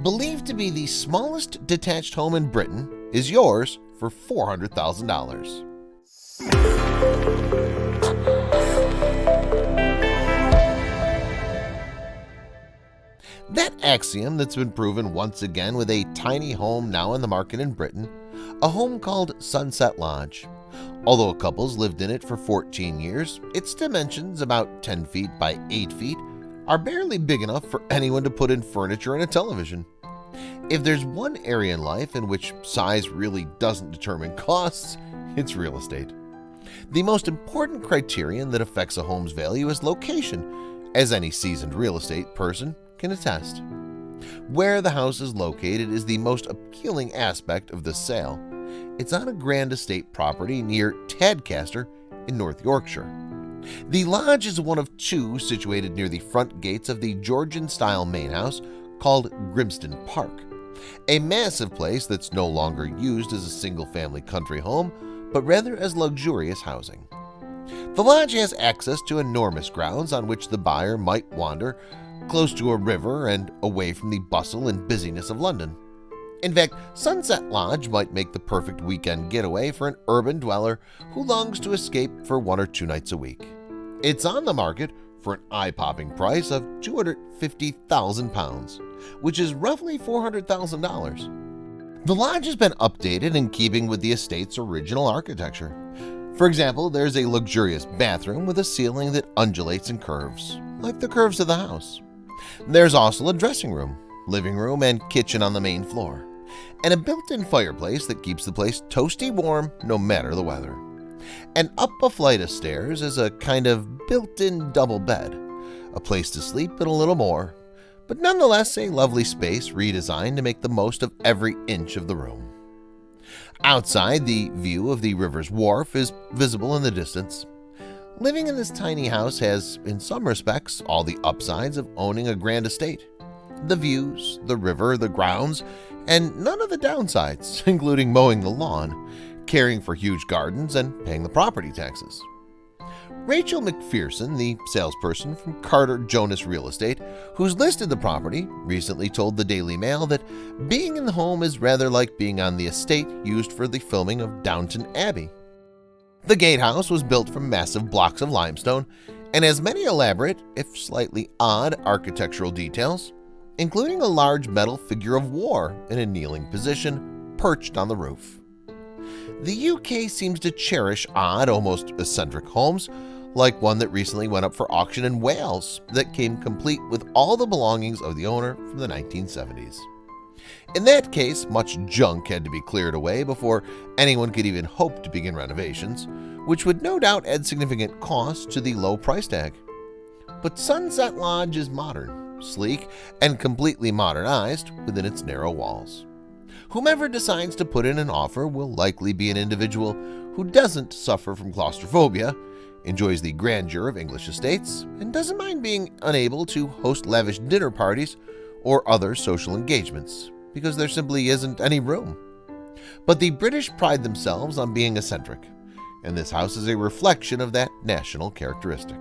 believed to be the smallest detached home in Britain, is yours for $400,000. That axiom that's been proven once again with a tiny home now on the market in Britain, a home called Sunset Lodge. Although couples lived in it for 14 years, its dimensions, about 10 feet by 8 feet, are barely big enough for anyone to put in furniture and a television. If there's one area in life in which size really doesn't determine costs, it's real estate. The most important criterion that affects a home's value is location, as any seasoned real estate person can attest. Where the house is located is the most appealing aspect of the sale. It's on a grand estate property near Tadcaster in North Yorkshire. The lodge is one of two situated near the front gates of the Georgian-style main house called Grimston Park, a massive place that's no longer used as a single-family country home, but rather as luxurious housing. The lodge has access to enormous grounds on which the buyer might wander, close to a river and away from the bustle and busyness of London. In fact, Sunset Lodge might make the perfect weekend getaway for an urban dweller who longs to escape for 1 or 2 nights a week. It's on the market for an eye-popping price of £250,000, which is roughly $400,000. The lodge has been updated in keeping with the estate's original architecture. For example, there's a luxurious bathroom with a ceiling that undulates and curves, like the curves of the house. There's also a dressing room, living room, and kitchen on the main floor, and a built-in fireplace that keeps the place toasty warm no matter the weather. And up a flight of stairs is a kind of built-in double bed, a place to sleep and a little more, but nonetheless a lovely space redesigned to make the most of every inch of the room. Outside, the view of the river's wharf is visible in the distance. Living in this tiny house has, in some respects, all the upsides of owning a grand estate. The views, the river, the grounds, and none of the downsides, including mowing the lawn, caring for huge gardens, and paying the property taxes. Rachel McPherson, the salesperson from Carter Jonas Real Estate, who's listed the property, recently told the Daily Mail that being in the home is rather like being on the estate used for the filming of Downton Abbey. The gatehouse was built from massive blocks of limestone and has many elaborate, if slightly odd, architectural details, including a large metal figure of war in a kneeling position perched on the roof. The UK seems to cherish odd, almost eccentric homes, like one that recently went up for auction in Wales that came complete with all the belongings of the owner from the 1970s. In that case, much junk had to be cleared away before anyone could even hope to begin renovations, which would no doubt add significant cost to the low price tag. But Sunset Lodge is modern, sleek, and completely modernized within its narrow walls. Whomever decides to put in an offer will likely be an individual who doesn't suffer from claustrophobia, enjoys the grandeur of English estates, and doesn't mind being unable to host lavish dinner parties or other social engagements, because there simply isn't any room. But the British pride themselves on being eccentric, and this house is a reflection of that national characteristic.